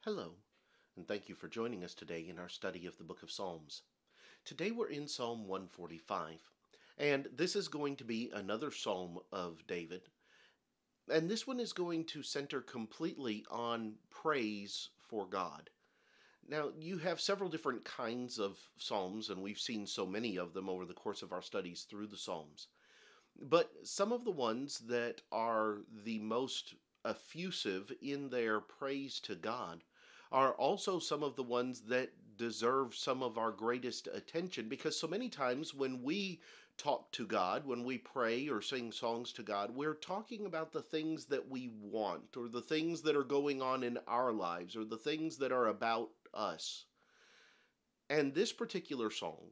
Hello, and thank you for joining us today in our study of the book of Psalms. Today we're in Psalm 145, and this is going to be another psalm of David. And this one is going to center completely on praise for God. Now, you have several different kinds of psalms, and we've seen so many of them over the course of our studies through the Psalms. But some of the ones that are the most effusive in their praise to God are also some of the ones that deserve some of our greatest attention, because so many times when we talk to God, when we pray or sing songs to God, we're talking about the things that we want, or the things that are going on in our lives, or the things that are about us. And this particular song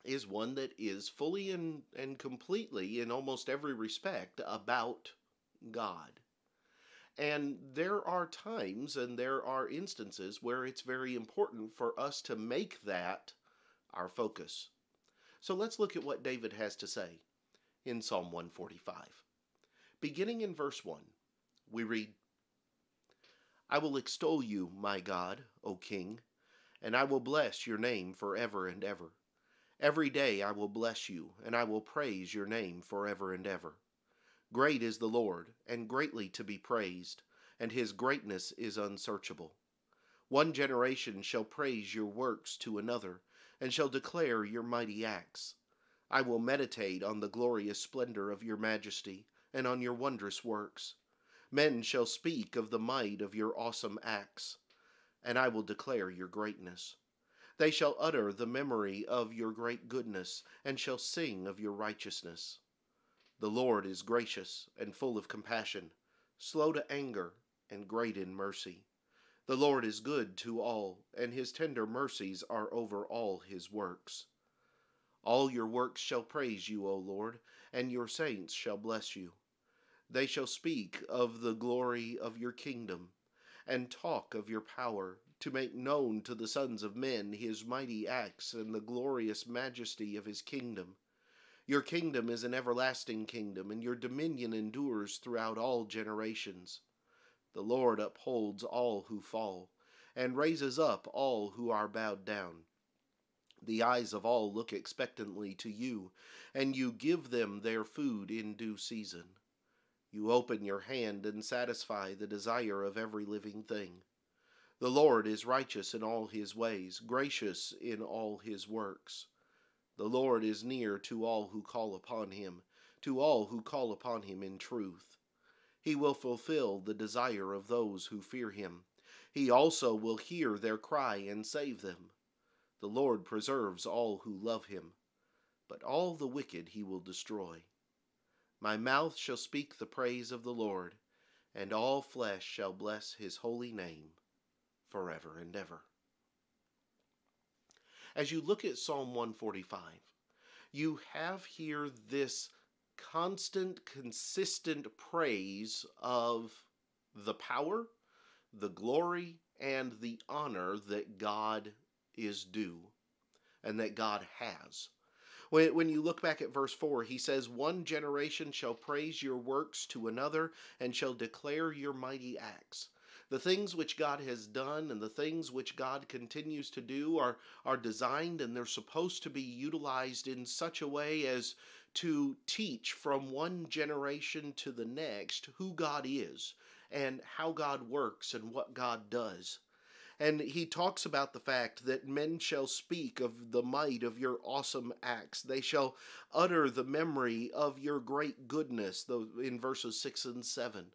is one that is fully and completely, in almost every respect, about God. And there are times and there are instances where it's very important for us to make that our focus. So let's look at what David has to say in Psalm 145. Beginning in verse 1, we read, I will extol you, my God, O King, and I will bless your name forever and ever. Every day I will bless you, and I will praise your name forever and ever. Great is the Lord, and greatly to be praised, and his greatness is unsearchable. One generation shall praise your works to another, and shall declare your mighty acts. I will meditate on the glorious splendor of your majesty, and on your wondrous works. Men shall speak of the might of your awesome acts, and I will declare your greatness. They shall utter the memory of your great goodness, and shall sing of your righteousness. The Lord is gracious and full of compassion, slow to anger, and great in mercy. The Lord is good to all, and his tender mercies are over all his works. All your works shall praise you, O Lord, and your saints shall bless you. They shall speak of the glory of your kingdom, and talk of your power, to make known to the sons of men his mighty acts and the glorious majesty of his kingdom. Your kingdom is an everlasting kingdom, and your dominion endures throughout all generations. The Lord upholds all who fall, and raises up all who are bowed down. The eyes of all look expectantly to you, and you give them their food in due season. You open your hand and satisfy the desire of every living thing. The Lord is righteous in all his ways, gracious in all his works. The Lord is near to all who call upon him, to all who call upon him in truth. He will fulfill the desire of those who fear him. He also will hear their cry and save them. The Lord preserves all who love him, but all the wicked he will destroy. My mouth shall speak the praise of the Lord, and all flesh shall bless his holy name forever and ever. As you look at Psalm 145, you have here this constant, consistent praise of the power, the glory, and the honor that God is due and that God has. When you look back at verse 4, he says, One generation shall praise your works to another, and shall declare your mighty acts. The things which God has done and the things which God continues to do are designed, and they're supposed to be utilized in such a way as to teach from one generation to the next who God is and how God works and what God does. And he talks about the fact that men shall speak of the might of your awesome acts. They shall utter the memory of your great goodness, in verses 6 and 7.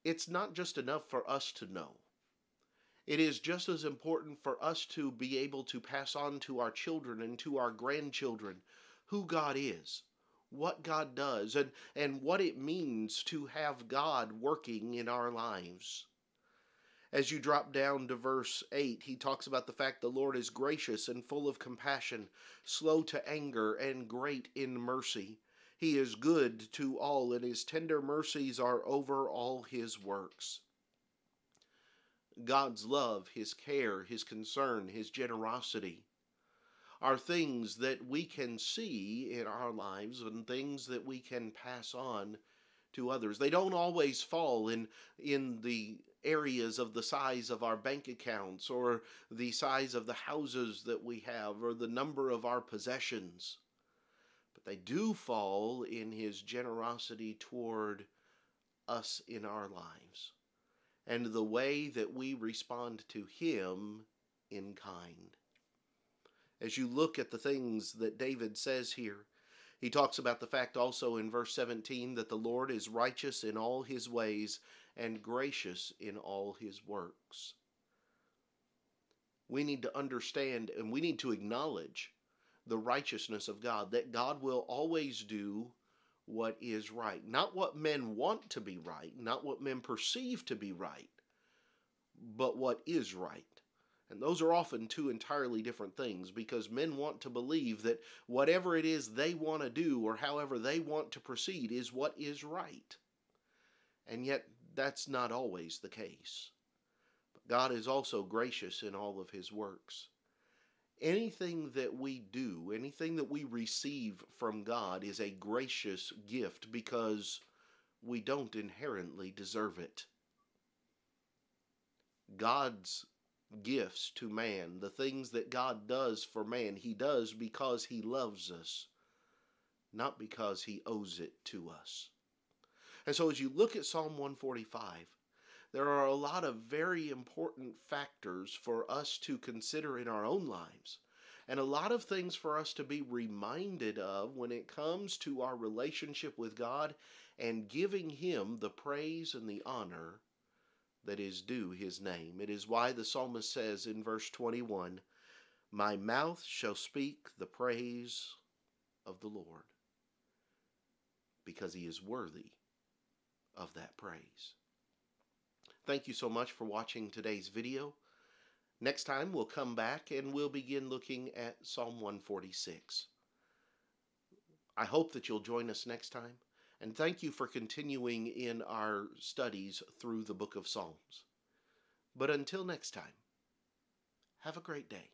It's not just enough for us to know. It is just as important for us to be able to pass on to our children and to our grandchildren who God is, what God does, and what it means to have God working in our lives. As you drop down to verse 8, he talks about the fact the Lord is gracious and full of compassion, slow to anger, and great in mercy. He is good to all, and his tender mercies are over all his works. God's love, his care, his concern, his generosity are things that we can see in our lives and things that we can pass on to others. They don't always fall in the areas of the size of our bank accounts or the size of the houses that we have or the number of our possessions. But they do fall in his generosity toward us in our lives and the way that we respond to him in kind. As you look at the things that David says here, he talks about the fact also in verse 17 that the Lord is righteous in all his ways and gracious in all his works. We need to understand and we need to acknowledge the righteousness of God, that God will always do what is right. Not what men want to be right, not what men perceive to be right, but what is right. And those are often two entirely different things, because men want to believe that whatever it is they want to do or however they want to proceed is what is right. And yet that's not always the case. But God is also gracious in all of his works. Anything that we do, anything that we receive from God is a gracious gift because we don't inherently deserve it. God's gifts to man, the things that God does for man, he does because he loves us, not because he owes it to us. And so as you look at Psalm 145, there are a lot of very important factors for us to consider in our own lives, and a lot of things for us to be reminded of when it comes to our relationship with God and giving him the praise and the honor that is due his name. It is why the psalmist says in verse 21, "My mouth shall speak the praise of the Lord," because he is worthy of that praise. Thank you so much for watching today's video. Next time we'll come back and we'll begin looking at Psalm 146. I hope that you'll join us next time. And thank you for continuing in our studies through the book of Psalms. But until next time, have a great day.